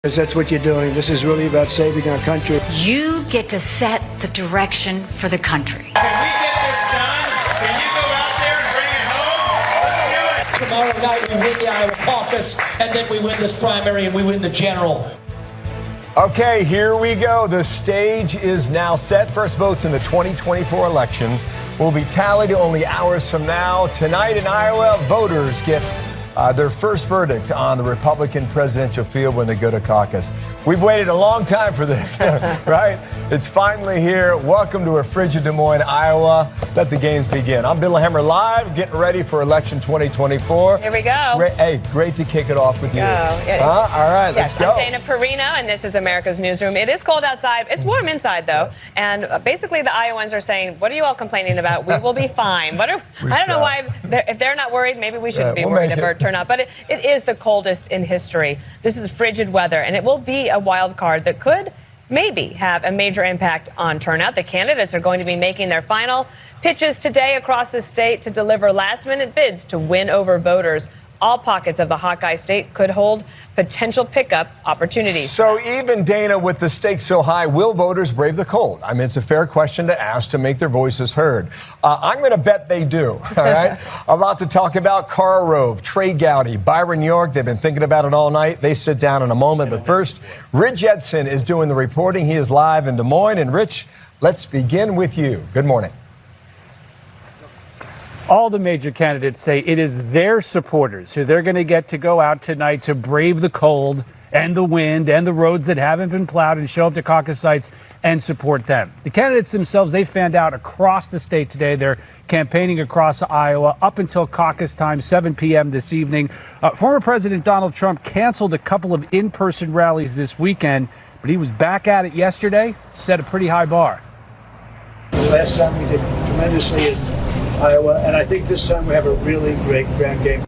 Because that's what you're doing. This is really about saving our country. You get to set the direction for the country. Can we get this done? Can you go out there and bring it home? Let's do it. Tomorrow night we win the Iowa caucus, and then we win this primary and we win the general. Okay, here we go. The stage is now set. First votes in the 2024 election will be tallied only hours from now. Tonight in Iowa, voters get their first verdict on the Republican presidential field when they go to caucus. We've waited a long time for this, right? It's finally here. Welcome to a frigid Des Moines, Iowa. Let the games begin. I'm Bill Hammer live, getting ready for election 2024. Here we go. Hey, great to kick it off with you. All right, let's go. I'm Dana Perino, and this is America's Newsroom. It is cold outside. It's warm inside, though. Yes. And basically, the Iowans are saying, what are you all complaining about? We will be fine. I don't know why. If they're not worried, maybe we shouldn't be worried about it turnout. But it is the coldest in history. This is frigid weather, and it will be a wild card that could maybe have a major impact on turnout. The candidates are going to be making their final pitches today across the state to deliver last-minute bids to win over voters. All pockets of the Hawkeye state could hold potential pickup opportunities. So even, Dana, with the stakes so high, will voters brave the cold? I mean, it's a fair question to ask to make their voices heard. I'm going to bet they do, all right? A lot to talk about. Karl Rove, Trey Gowdy, Byron York, they've been thinking about it all night. They sit down in a moment. But first, Rich Edson is doing the reporting. He is live in Des Moines. And, Rich, let's begin with you. Good morning. All the major candidates say it is their supporters who they're going to get to go out tonight to brave the cold and the wind and the roads that haven't been plowed and show up to caucus sites and support them. The candidates themselves, they fanned out across the state today. They're campaigning across Iowa up until caucus time, 7 p.m. this evening. Former President Donald Trump canceled a couple of in-person rallies this weekend, but he was back at it yesterday, set a pretty high bar. Last time we did tremendously in Iowa, and I think this time we have a really great ground game.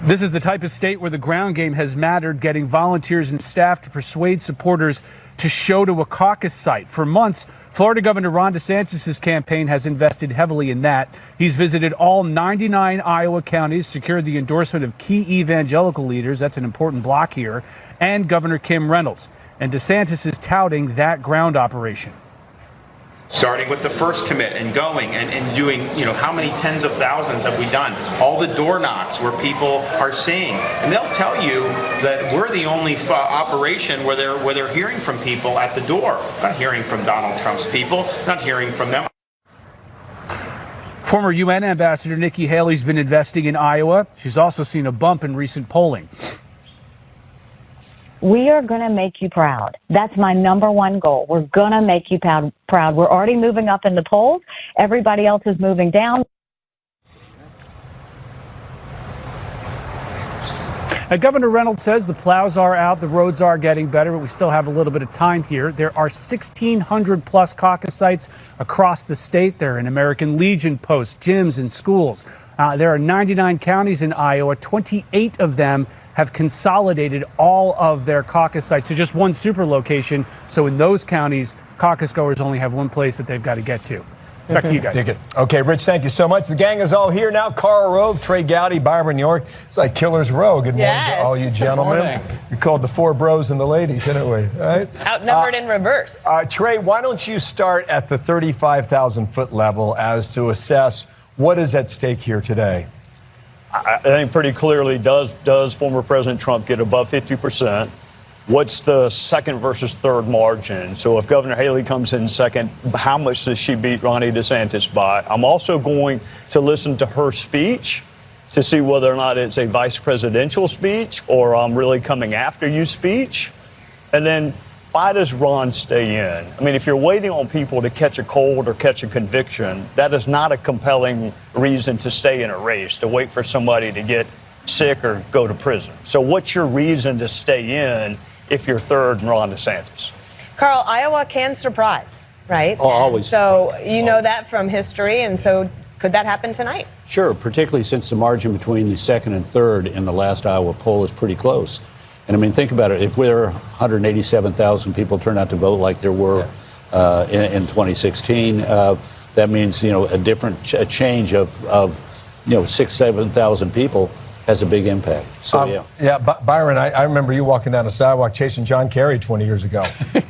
This is the type of state where the ground game has mattered, getting volunteers and staff to persuade supporters to show to a caucus site. For months, Florida Governor Ron DeSantis' campaign has invested heavily in that. He's visited all 99 Iowa counties, secured the endorsement of key evangelical leaders, that's an important block here, and Governor Kim Reynolds. And DeSantis is touting that ground operation. Starting with the first commit and going and doing, how many tens of thousands have we done? All the door knocks where people are seeing. And they'll tell you that we're the only operation where they're hearing from people at the door. Not hearing from Donald Trump's people, not hearing from them. Former UN Ambassador Nikki Haley's been investing in Iowa. She's also seen a bump in recent polling. We are going to make you proud. That's my number one goal. We're going to make you proud. We're already moving up in the polls. Everybody else is moving down. Governor Reynolds says the plows are out, the roads are getting better, but we still have a little bit of time here. There are 1,600 plus caucus sites across the state. They're in American Legion posts, gyms, and schools. There are 99 counties in Iowa. 28 of them have consolidated all of their caucus sites to just one super location. So in those counties, caucus goers only have one place that they've got to get to. Back to you guys. Dig it. Okay, Rich, thank you so much. The gang is all here now. Karl Rove, Trey Gowdy, Byron York. It's like Killer's Row. Good morning to all you gentlemen. We called the four bros and the lady, didn't we? Right? Outnumbered in reverse. Trey, why don't you start at the 35,000-foot level as to assess what is at stake here today? I think pretty clearly does former President Trump get above 50%? What's the second versus third margin? So if Governor Haley comes in second, how much does she beat Ronnie DeSantis by? I'm also going to listen to her speech to see whether or not it's a vice presidential speech or I'm really coming after you speech. And then why does Ron stay in? I mean, if you're waiting on people to catch a cold or catch a conviction, that is not a compelling reason to stay in a race, to wait for somebody to get sick or go to prison. So what's your reason to stay in if you're third in Ron DeSantis? Karl, Iowa can surprise, right? Oh, always. So you know that from history, and so could that happen tonight? Sure, particularly since the margin between the second and third in the last Iowa poll is pretty close. And I mean, think about it. If there are 187,000 people turn out to vote like there were in 2016, that means, a change of 6,000 to 7,000 people has a big impact. So, Byron, I remember you walking down the sidewalk chasing John Kerry 20 years ago.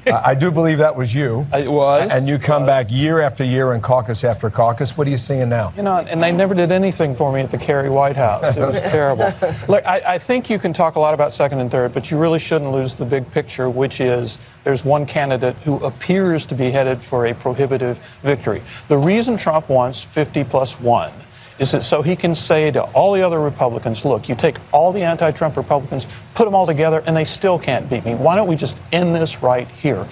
I do believe that was you. It was. And you come back year after year and caucus after caucus. What are you seeing now? You know, and they never did anything for me at the Kerry White House. It was terrible. Look, I think you can talk a lot about second and third, but you really shouldn't lose the big picture, which is there's one candidate who appears to be headed for a prohibitive victory. The reason Trump wants 50+1 is that so he can say to all the other Republicans, look, you take all the anti-Trump Republicans, put them all together, and they still can't beat me. Why don't we just end this right here?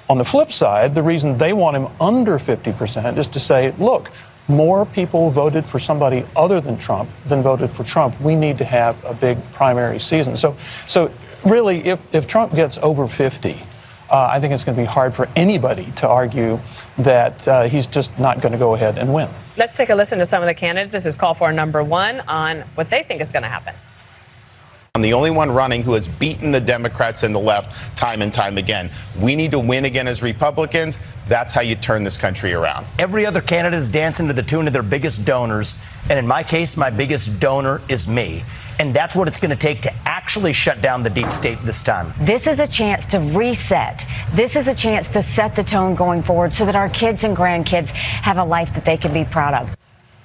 On the flip side, the reason they want him under 50% is to say, look, more people voted for somebody other than Trump than voted for Trump. We need to have a big primary season. So really, if Trump gets over 50, I think it's going to be hard for anybody to argue that he's just not going to go ahead and win. Let's take a listen to some of the candidates. This is call for number one on what they think is going to happen. I'm the only one running who has beaten the Democrats and the left time and time again. We need to win again as Republicans. That's how you turn this country around. Every other candidate is dancing to the tune of their biggest donors. And in my case, my biggest donor is me. And that's what it's going to take to actually shut down the deep state this time. This is a chance to reset. This is a chance to set the tone going forward so that our kids and grandkids have a life that they can be proud of.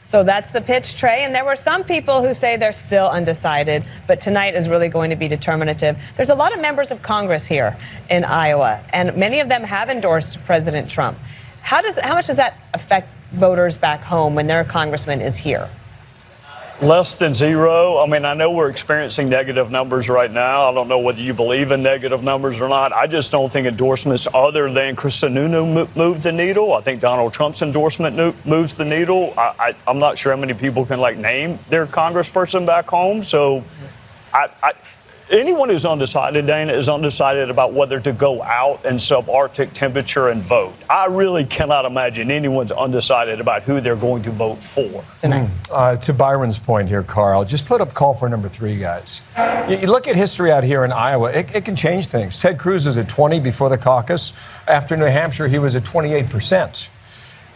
So that's the pitch, Trey. And there were some people who say they're still undecided, but tonight is really going to be determinative. There's a lot of members of Congress here in Iowa, and many of them have endorsed President Trump. How much does that affect voters back home when their congressman is here? Less than zero. I mean, I know we're experiencing negative numbers right now. I don't know whether you believe in negative numbers or not. I just don't think endorsements other than Chris Sununu move the needle. I think Donald Trump's endorsement moves the needle. I'm not sure how many people can name their congressperson back home. So anyone who's undecided, Dana, is undecided about whether to go out in subarctic temperature and vote. I really cannot imagine anyone's undecided about who they're going to vote for. Tonight. To Byron's point here, Carl, just put up call for number 3, guys. You look at history out here in Iowa, it can change things. Ted Cruz was at 20 before the caucus. After New Hampshire, he was at 28%.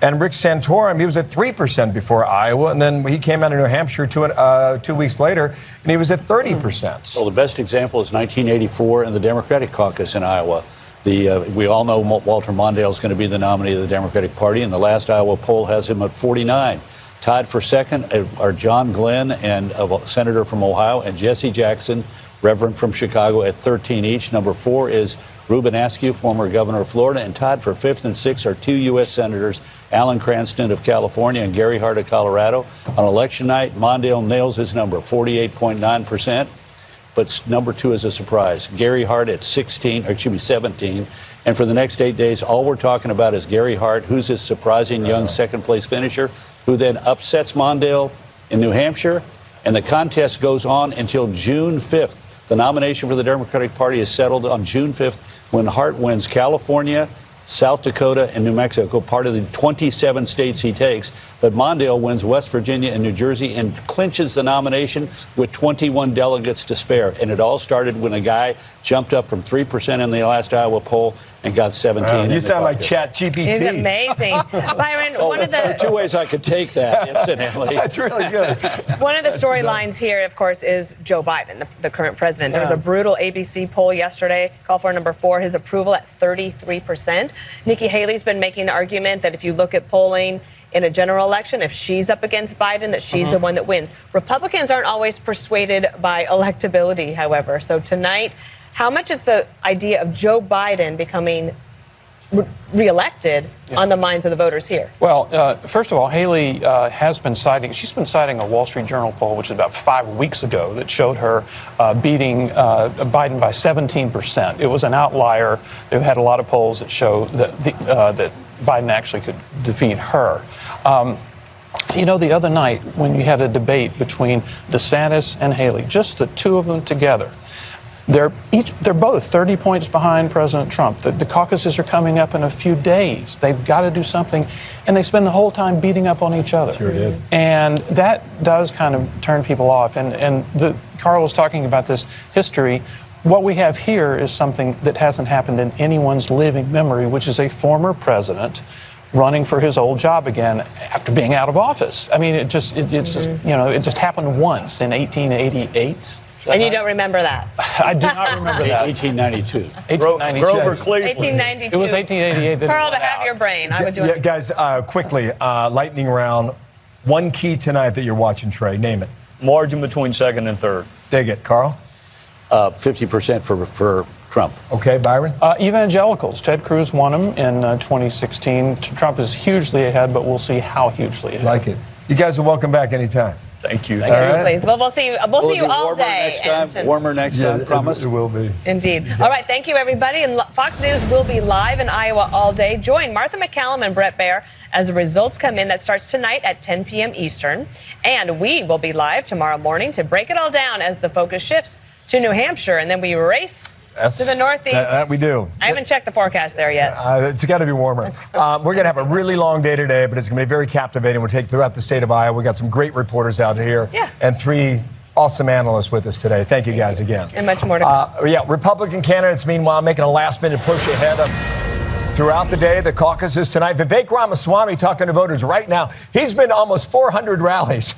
And Rick Santorum, he was at 3% before Iowa, and then he came out of New Hampshire 2 weeks later, and he was at 30%. Well, the best example is 1984 in the Democratic caucus in Iowa. We all know Walter Mondale is going to be the nominee of the Democratic Party, and the last Iowa poll has him at 49. Tied for second are John Glenn, and a senator from Ohio, and Jesse Jackson, Reverend from Chicago, at 13 each. Number 4 is Ruben Askew, former governor of Florida, and tied for 5th and 6th are 2 U.S. senators, Alan Cranston of California and Gary Hart of Colorado. On election night, Mondale nails his number, 48.9%, but number 2 is a surprise. Gary Hart at 17, and for the next 8 days, all we're talking about is Gary Hart, who's this surprising young second-place finisher, who then upsets Mondale in New Hampshire, and the contest goes on until June 5th. The nomination for the Democratic Party is settled on June 5th when Hart wins California, South Dakota, and New Mexico, part of the 27 states he takes. But Mondale wins West Virginia and New Jersey and clinches the nomination with 21 delegates to spare. And it all started when a guy jumped up from 3% in the last Iowa poll and got 17. You sound like Chat GPT. It's amazing. Byron, one of There are 2 ways I could take that, incidentally. That's really good. One of the storylines here, of course, is Joe Biden, the current president. There was a brutal ABC poll yesterday, call for number 4, his approval at 33%. Nikki Haley's been making the argument that if you look at polling in a general election, if she's up against Biden, that she's the one that wins. Republicans aren't always persuaded by electability, however. So tonight, how much is the idea of Joe Biden becoming reelected on the minds of the voters here? Well, first of all, Haley has been citing a Wall Street Journal poll, which is about 5 weeks ago, that showed her beating Biden by 17%. It was an outlier. They've had a lot of polls that show that Biden actually could defeat her. The other night when you had a debate between DeSantis and Haley, just the 2 of them together, they're both 30 points behind President Trump. The caucuses are coming up in a few days. They've got to do something, and they spend the whole time beating up on each other. Sure did. And that does kind of turn people off. And Carl was talking about this history. What we have here is something that hasn't happened in anyone's living memory, which is a former president running for his old job again after being out of office. I mean, it's just it just happened once in 1888. And you don't remember that? I do not remember that. 1892. 1892. Grover Cleveland. 1892. It was 1888. Carl, to have your brain, I would do it. Guys, quickly, lightning round. One key tonight that you're watching, Trey. Name it. Margin between second and third. Dig it, Carl. 50% for Trump. Okay, Byron. Evangelicals. Ted Cruz won them in 2016. Trump is hugely ahead, but we'll see how hugely ahead. Like it. You guys are welcome back anytime. Thank you. Thank you, please. Well, we'll see you all day. Warmer next time, promise? It will be. Indeed. All right, thank you, everybody. And Fox News will be live in Iowa all day. Join Martha McCallum and Brett Baer as the results come in. That starts tonight at 10 p.m. Eastern. And we will be live tomorrow morning to break it all down as the focus shifts to New Hampshire. And then we race to the Northeast. That we do. I haven't checked the forecast there yet. It's got to be warmer. We're going to have a really long day today, but it's going to be very captivating. We'll take throughout the state of Iowa. We got some great reporters out here and 3 awesome analysts with us today. Thank you guys again. And much more to come. Republican candidates, meanwhile, making a last-minute push ahead of throughout the day, the caucuses tonight. Vivek Ramaswamy talking to voters right now. He's been to almost 400 rallies.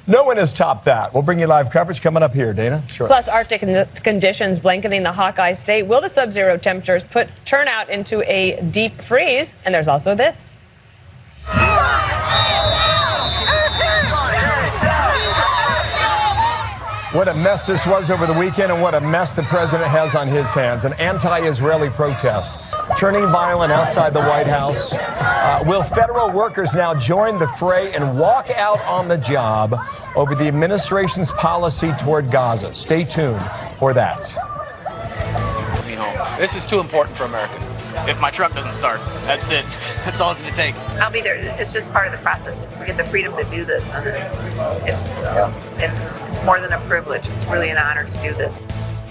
No one has topped that. We'll bring you live coverage coming up here, Dana. Sure. Plus, Arctic conditions blanketing the Hawkeye State. Will the sub-zero temperatures put turnout into a deep freeze? And there's also this. What a mess this was over the weekend, and what a mess the president has on his hands. An anti-Israeli protest turning violent outside the White House. Will federal workers now join the fray and walk out on the job over the administration's policy toward Gaza? Stay tuned for that. Me home. This is too important for America. If my truck doesn't start, that's it. That's all it's going to take. I'll be there. It's just part of the process. We get the freedom to do this, and it's more than a privilege. It's really an honor to do this.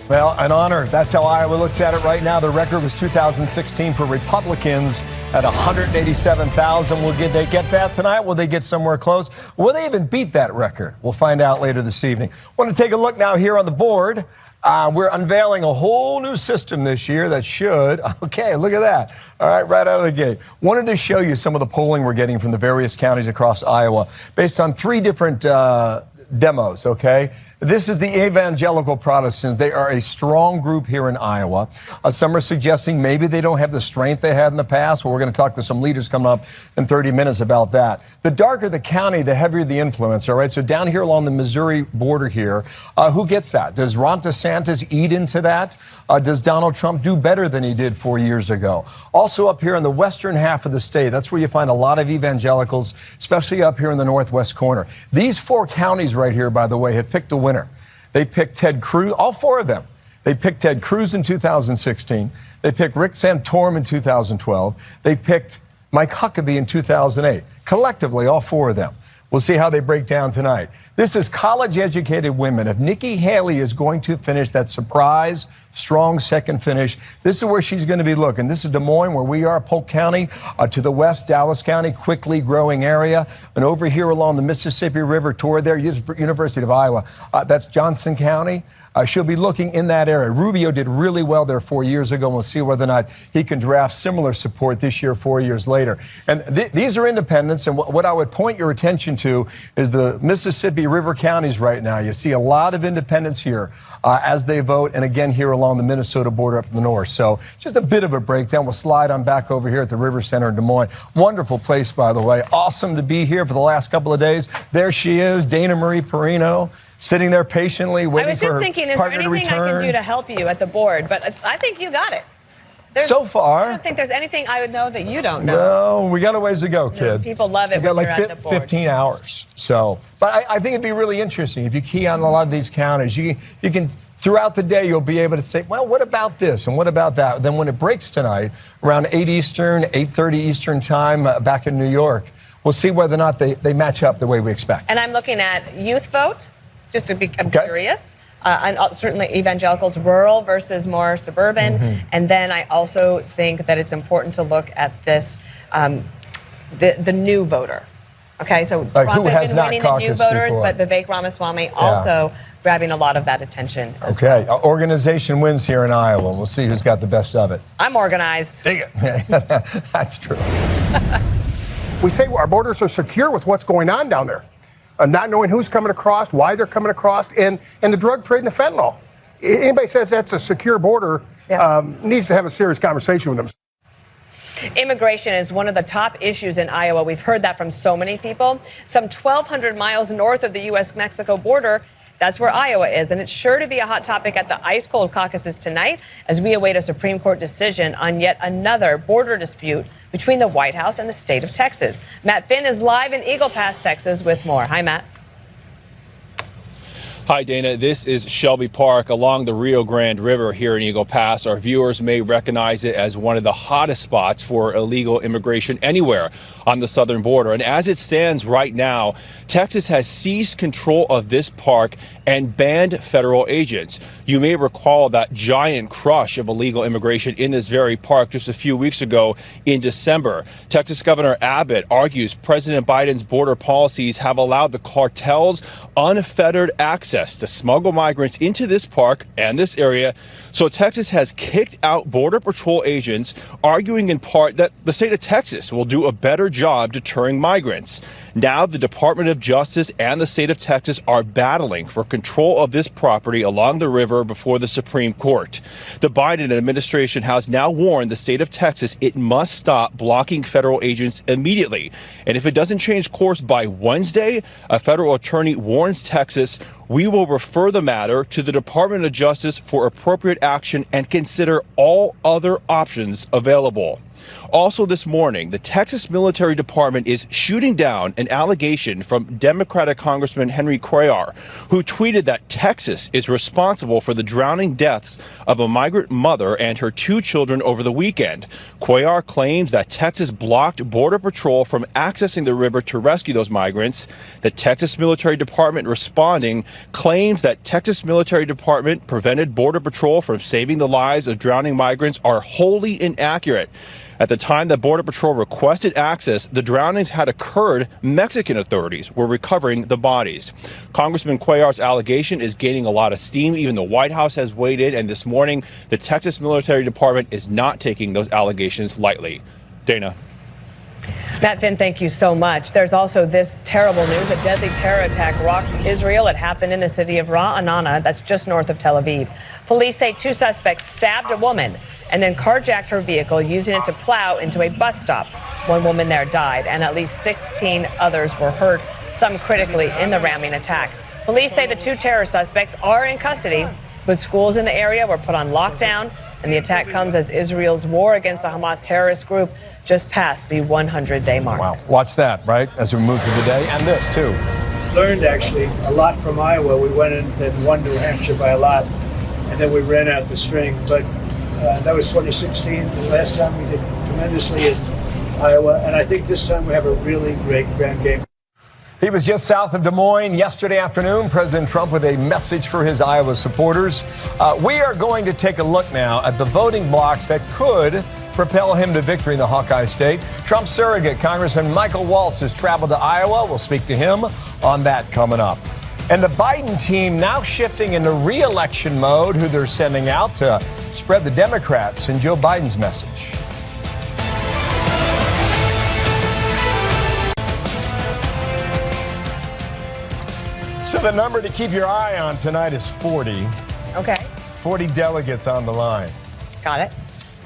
Well, an honor. That's how Iowa looks at it right now. The record was 2016 for Republicans at 187,000. Will they get that tonight? Will they get somewhere close? Will they even beat that record? We'll find out later this evening. Want to take a look now here on the board. We're unveiling a whole new system this year that should, okay, look at that. All right, right out of the gate. Wanted to show you some of the polling we're getting from the various counties across Iowa based on 3 different demos, okay? This is the evangelical Protestants. They are a strong group here in Iowa. Some are suggesting maybe they don't have the strength they had in the past. Well, we're going to talk to some leaders coming up in 30 minutes about that. The darker the county, the heavier the influence, all right? So down here along the Missouri border here, who gets that? Does Ron DeSantis eat into that? Does Donald Trump do better than he did 4 years ago? Also up here in the western half of the state, that's where you find a lot of evangelicals, especially up here in the northwest corner. These 4 counties right here, by the way, have picked a winner. They picked Ted Cruz, all 4 of them. They picked Ted Cruz in 2016. They picked Rick Santorum in 2012. They picked Mike Huckabee in 2008. Collectively, all 4 of them. We'll see how they break down tonight. This is college-educated women. If Nikki Haley is going to finish that surprise, strong second finish, this is where she's going to be looking. This is Des Moines, where we are, Polk County. To the west, Dallas County, quickly growing area. And over here along the Mississippi River toward there, University of Iowa, that's Johnson County. She'll be looking in that area. Rubio did really well there 4 years ago. We'll see whether or not he can draft similar support this year, 4 years later. And these are independents. And what I would point your attention to is the Mississippi River counties right now. You see a lot of independents here as they vote. And again, here along the Minnesota border up in the north. So just a bit of a breakdown. We'll slide on back over here at the River Center in Des Moines. Wonderful place, by the way. Awesome to be here for the last couple of days. There she is, Dana Marie Perino. Sitting there patiently waiting for her partner to return. I was just thinking, is there anything I can do to help you at the board? But I think you got it. So far. I don't think there's anything I would know that you don't know. No, we got a ways to go, kid. People love it We got when like you're at the board. 15 hours. So, but I think it'd be really interesting if you key on a lot of these counties. You can, throughout the day, you'll be able to say, well, what about this and what about that? Then when it breaks tonight, around 8 Eastern, 8:30 Eastern time back in New York, we'll see whether or not they match up the way we expect. And I'm looking at youth vote. Just to be, I'm curious. And certainly evangelicals, rural versus more suburban. And then I also think that it's important to look at this, the new voter. Okay, so Trump has been winning the new voters, before. but Vivek Ramaswamy also grabbing a lot of that attention. Okay, organization wins here in Iowa. We'll see who's got the best of it. I'm organized. Dig it. That's true. We say our borders are secure with what's going on down there. Not knowing who's coming across, why they're coming across, and the drug trade and the fentanyl. Anybody says that's a secure border needs to have a serious conversation with them. Immigration is one of the top issues in Iowa. We've heard that from so many people. Some 1,200 miles north of the U.S.-Mexico border, that's where Iowa is. And it's sure to be a hot topic at the ice-cold caucuses tonight as we await a Supreme Court decision on yet another border dispute between the White House and the state of Texas. Matt Finn is live in Eagle Pass, Texas with more. Hi, Matt. Hi, Dana. This is Shelby Park along the Rio Grande River here in Eagle Pass. Our viewers may recognize it as one of the hottest spots for illegal immigration anywhere on the southern border. And as it stands right now, Texas has seized control of this park and banned federal agents. You may recall that giant crush of illegal immigration in this very park just a few weeks ago in December. Texas Governor Abbott argues President Biden's border policies have allowed the cartels unfettered access to smuggle migrants into this park and this area. So Texas has kicked out Border Patrol agents, arguing in part that the state of Texas will do a better job deterring migrants. Now the Department of Justice and the state of Texas are battling for control of this property along the river before the Supreme Court. The Biden administration has now warned the state of Texas it must stop blocking federal agents immediately. And if it doesn't change course by Wednesday, a federal attorney warns Texas, we will refer the matter to the Department of Justice for appropriate action and consider all other options available. Also this morning, the Texas Military Department is shooting down an allegation from Democratic Congressman Henry Cuellar, who tweeted that Texas is responsible for the drowning deaths of a migrant mother and her 2 children over the weekend. Cuellar claims that Texas blocked Border Patrol from accessing the river to rescue those migrants. The Texas Military Department responding claims that Texas Military Department prevented Border Patrol from saving the lives of drowning migrants are wholly inaccurate. At the time that Border Patrol requested access, the drownings had occurred. Mexican authorities were recovering the bodies. Congressman Cuellar's allegation is gaining a lot of steam. Even the White House has weighed in, and this morning, the Texas Military Department is not taking those allegations lightly. Dana. Matt Finn, thank you so much. There's also this terrible news. A deadly terror attack rocks Israel. It happened in the city of Ra'anana, that's just north of Tel Aviv. Police say 2 suspects stabbed a woman and then carjacked her vehicle, using it to plow into a bus stop. 1 woman there died, and at least 16 others were hurt, some critically, in the ramming attack. Police say the 2 terror suspects are in custody, but schools in the area were put on lockdown, and the attack comes as Israel's war against the Hamas terrorist group just passed the 100-day mark. Wow. Watch that, right, as we move through the day, and this, too. Learned, actually, a lot from Iowa. We went in and won New Hampshire by a lot, and then we ran out the string. But that was 2016. The last time we did tremendously in Iowa, and I think this time we have a really great grand game. He was just south of Des Moines yesterday afternoon. President Trump with a message for his Iowa supporters. We are going to take a look now at the voting blocks that could propel him to victory in the Hawkeye State. Trump surrogate Congressman Michael Waltz has traveled to Iowa. We'll speak to him on that coming up. And the Biden team now shifting into re-election mode, who they're sending out to spread the Democrats and Joe Biden's message. So the number to keep your eye on tonight is 40. Okay. 40 delegates on the line. Got it.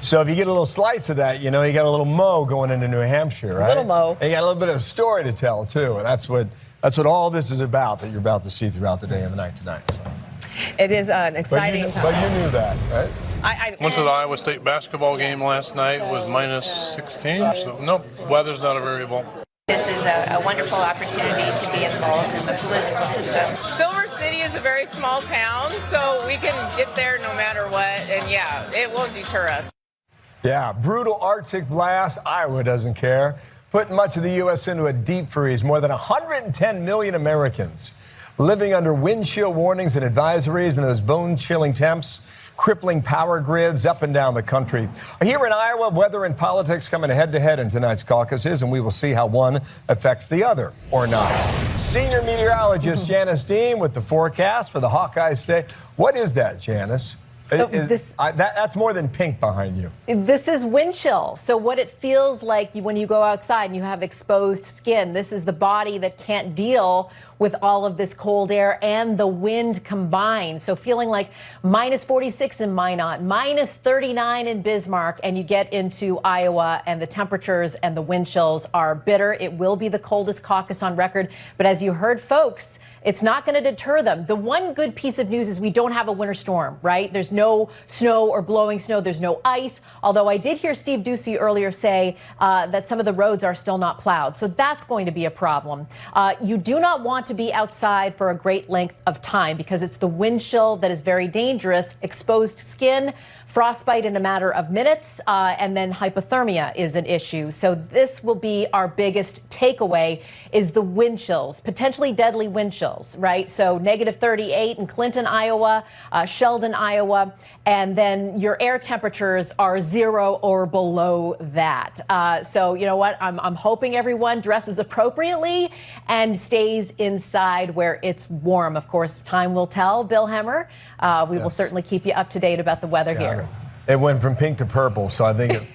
So if you get a little slice of that, you know, you got a little mo going into New Hampshire, right? A little mo. And you got a little bit of a story to tell, too. And that's what all this is about, that you're about to see throughout the day and the night tonight. So. It is an exciting time. But you knew that, right? I went to the Iowa State basketball game last night with minus 16, so no, weather's not a variable. This is a wonderful opportunity to be involved in the political system. Silver City is a very small town, so we can get there no matter what, and yeah, it won't deter us. Yeah, brutal Arctic blast. Iowa doesn't care. Putting much of the U.S. into a deep freeze. More than 110 million Americans living under wind chill warnings and advisories and those bone-chilling temps. crippling power grids up and down the country. Here in Iowa, weather and politics coming head-to-head in tonight's caucuses, and we will see how one affects the other or not. Senior meteorologist Janice Dean with the forecast for the Hawkeye State. What is that, Janice? That's more than pink behind you. This is wind chill. So what it feels like when you go outside and you have exposed skin, this is the body that can't deal with all of this cold air and the wind combined. So feeling like minus 46 in Minot, minus 39 in Bismarck, and you get into Iowa and the temperatures and the wind chills are bitter. It will be the coldest caucus on record. But as you heard, folks, it's not going to deter them. The one good piece of news is we don't have a winter storm, right? There's no snow or blowing snow. There's no ice. Although I did hear Steve Ducey earlier say that some of the roads are still not plowed. So that's going to be a problem. You do not want to be outside for a great length of time because it's the wind chill that is very dangerous. Exposed skin, frostbite in a matter of minutes, and then hypothermia is an issue. So this will be our biggest takeaway is the wind chills, potentially deadly wind chills, right? So negative 38 in Clinton, Iowa, Sheldon, Iowa, and then your air temperatures are 0 or below that. So you know what? I'm hoping everyone dresses appropriately and stays inside where it's warm. Of course, time will tell, Bill Hemmer. We will certainly keep you up to date about the weather here. It went from pink to purple, so I think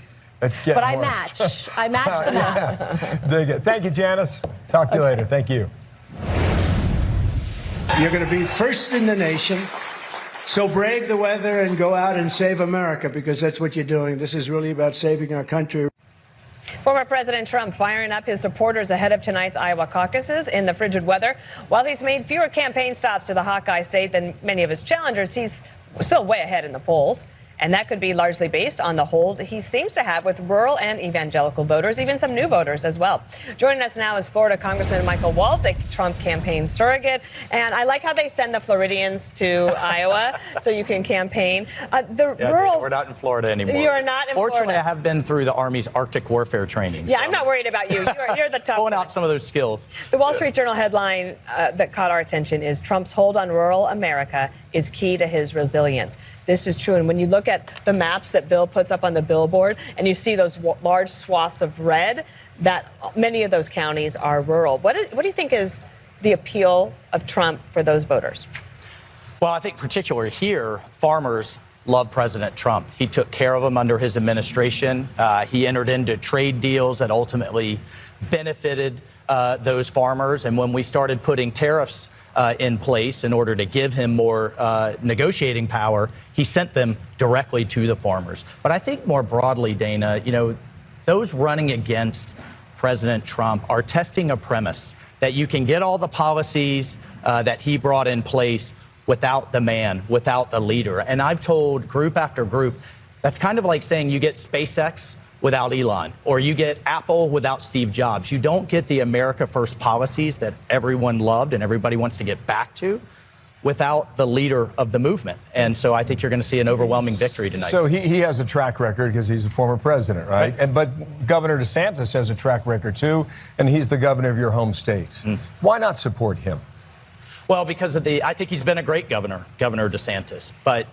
it's getting But I worse. match. I match the maps. Dig it. Thank you, Janice. Talk to you later. Thank you. You're going to be first in the nation. So brave the weather and go out and save America, because that's what you're doing. This is really about saving our country. Former President Trump firing up his supporters ahead of tonight's Iowa caucuses in the frigid weather. While he's made fewer campaign stops to the Hawkeye State than many of his challengers, he's still way ahead in the polls. And that could be largely based on the hold he seems to have with rural and evangelical voters, even some new voters as well. Joining us now is Florida Congressman Michael Waltz, a Trump campaign surrogate. And I like how they send the Floridians to Iowa so you can campaign. We're not in Florida anymore. You are not in Fortunately, Florida. I have been through the Army's Arctic warfare training. Yeah, I'm not worried about you. You're the tough Pulling out some of those skills. The Wall Street Journal headline that caught our attention is Trump's hold on rural America is key to his resilience. This is true. And when you look at the maps that Bill puts up on the billboard and you see those large swaths of red, that many of those counties are rural. What do you think is the appeal of Trump for those voters? Well, I think particularly here, farmers love President Trump. He took care of them under his administration. He entered into trade deals that ultimately benefited those farmers. And when we started putting tariffs in place in order to give him more negotiating power, he sent them directly to the farmers. But I think more broadly, Dana, those running against President Trump are testing a premise that you can get all the policies that he brought in place without the man, without the leader. And I've told group after group, that's kind of like saying you get SpaceX without Elon, or you get Apple without Steve Jobs. You don't get the America First policies that everyone loved and everybody wants to get back to without the leader of the movement. And so I think you're going to see an overwhelming victory tonight. So he has a track record because he's a former president, right? But Governor DeSantis has a track record too, and he's the governor of your home state. Why not support him? Well, because of I think he's been a great governor, Governor DeSantis. But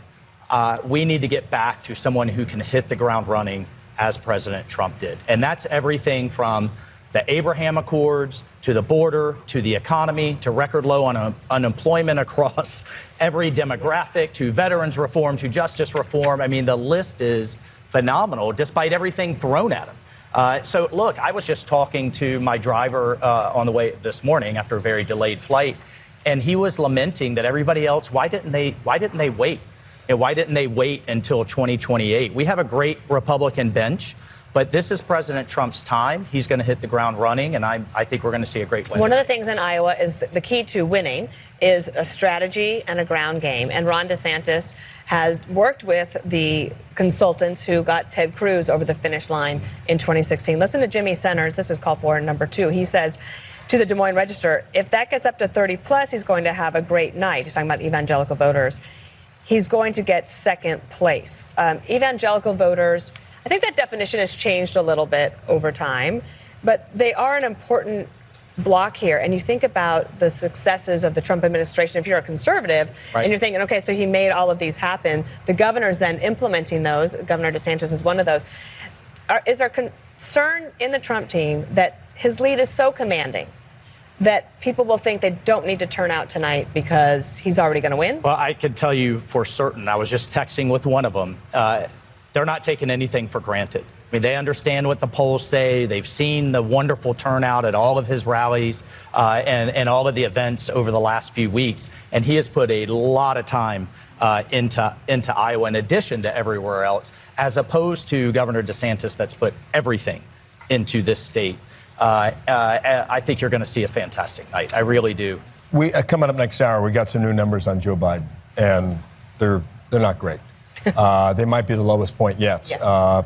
we need to get back to someone who can hit the ground running as President Trump did. And that's everything from the Abraham Accords to the border, to the economy, to record low unemployment across every demographic, to veterans reform, to justice reform. I mean, the list is phenomenal despite everything thrown at him. So look, I was just talking to my driver on the way this morning after a very delayed flight, and he was lamenting that everybody else, why didn't they wait? And why didn't they wait until 2028? We have a great Republican bench, but this is President Trump's time. He's going to hit the ground running, and I think we're going to see a great win. One of the things in Iowa is the key to winning is a strategy and a ground game. And Ron DeSantis has worked with the consultants who got Ted Cruz over the finish line in 2016. Listen to Jimmy Centers. This is call for number 2. He says to the Des Moines Register, if that gets up to 30 plus, he's going to have a great night. He's talking about evangelical voters. He's going to get second place. Evangelical voters, I think that definition has changed a little bit over time, but they are an important block here and you think about the successes of the Trump administration, if you're a conservative, Right. and you're thinking, okay, so he made all of these happen, the governor's then implementing those. Governor DeSantis is one of those. Is there concern in the Trump team that his lead is so commanding that people will think they don't need to turn out tonight because he's already going to win? Well, I can tell you for certain, I was just texting with one of them, they're not taking anything for granted. I mean, they understand what the polls say. They've seen the wonderful turnout at all of his rallies and all of the events over the last few weeks. And he has put a lot of time into Iowa in addition to everywhere else, as opposed to Governor DeSantis that's put everything into this state. I think you're going to see a fantastic night. I really do. We coming up next hour, we got some new numbers on Joe Biden, and they're not great. They might be the lowest point yet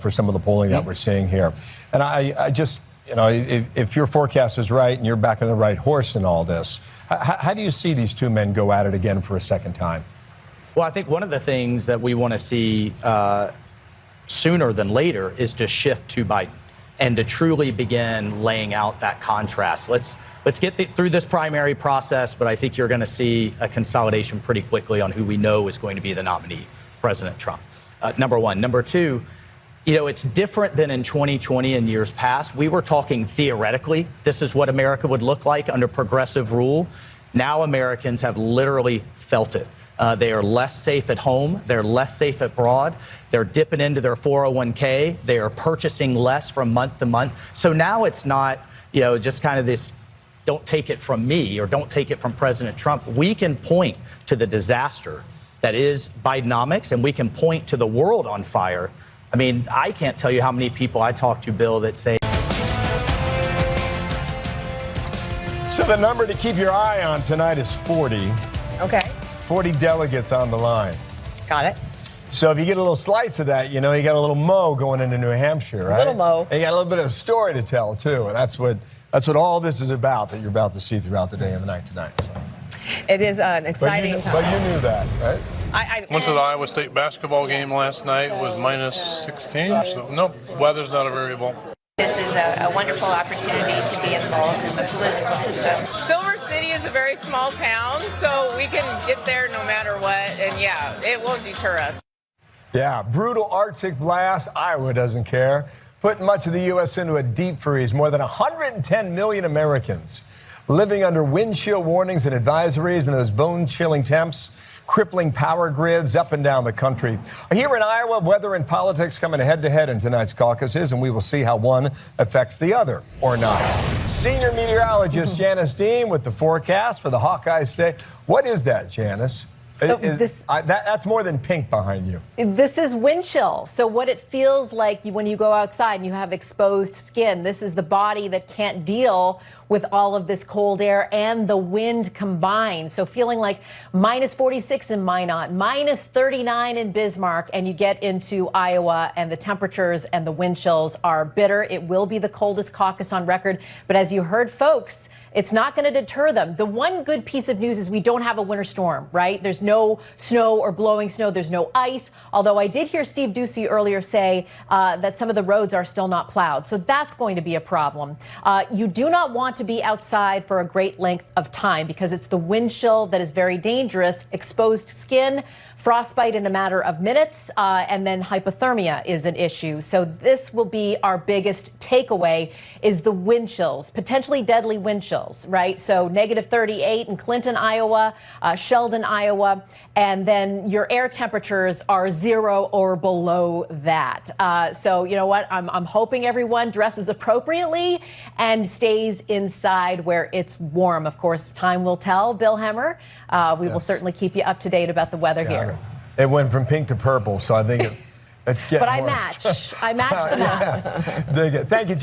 for some of the polling that we're seeing here. And I just, if your forecast is right and you're back on the right horse in all this, how do you see these two men go at it again for a second time? Well, I think one of the things that we want to see sooner than later is to shift to Biden and to truly begin laying out that contrast. Let's get through this primary process, but I think you're going to see a consolidation pretty quickly on who we know is going to be the nominee, President Trump. Number one. Number two, it's different than in 2020 and years past. We were talking theoretically, this is what America would look like under progressive rule. Now Americans have literally felt it. They are less safe at home. They're less safe abroad. They're dipping into their 401k. They are purchasing less from month to month. So now it's not, just kind of this, don't take it from me or don't take it from President Trump. We can point to the disaster that is Bidenomics, and we can point to the world on fire. I mean, I can't tell you how many people I talk to, Bill, that say. So the number to keep your eye on tonight is 40. Okay. 40 delegates on the line. Got it. So if you get a little slice of that, you got a little Mo going into New Hampshire, right? A little Mo. And you got a little bit of a story to tell, too. And that's what all this is about, that you're about to see throughout the day and the night tonight. So. It is an exciting time. But you knew that, right? I went to the Iowa State basketball game last night. It was minus 16, so no, weather's not a variable. This is a wonderful opportunity to be involved in the political system. Silver City is a very small town, so we can get there no matter what, and yeah, it won't deter us. Yeah, brutal Arctic blast. Iowa doesn't care. Putting much of the U.S. into a deep freeze. More than 110 million Americans living under wind chill warnings and advisories and those bone-chilling temps, crippling power grids up and down the country. Here in Iowa, weather and politics coming head-to-head in tonight's caucuses, and we will see how one affects the other or not. Senior meteorologist Janice Dean with the forecast for the Hawkeye State. What is that, Janice? That's more than pink behind you. This is wind chill. So what it feels like when you go outside and you have exposed skin, this is the body that can't deal with all of this cold air and the wind combined. So feeling like minus 46 in Minot, minus 39 in Bismarck, and you get into Iowa and the temperatures and the wind chills are bitter. It will be the coldest caucus on record. But as you heard, folks, it's not going to deter them. The one good piece of news is we don't have a winter storm, right? There's no snow or blowing snow. There's no ice. Although I did hear Steve Ducey earlier say that some of the roads are still not plowed. So that's going to be a problem. You do not want to be outside for a great length of time because it's the wind chill that is very dangerous. Exposed skin, frostbite in a matter of minutes, and then hypothermia is an issue. So this will be our biggest takeaway is the wind chills, potentially deadly wind chills, right? So negative 38 in Clinton, Iowa, Sheldon, Iowa, and then your air temperatures are 0 or below that. So you know what? I'm hoping everyone dresses appropriately and stays inside where it's warm. Of course, time will tell. Bill Hemmer, we will certainly keep you up to date about the weather here. It went from pink to purple, so I think it's getting but worse. I match the maps. Dig it. Thank you, Jan.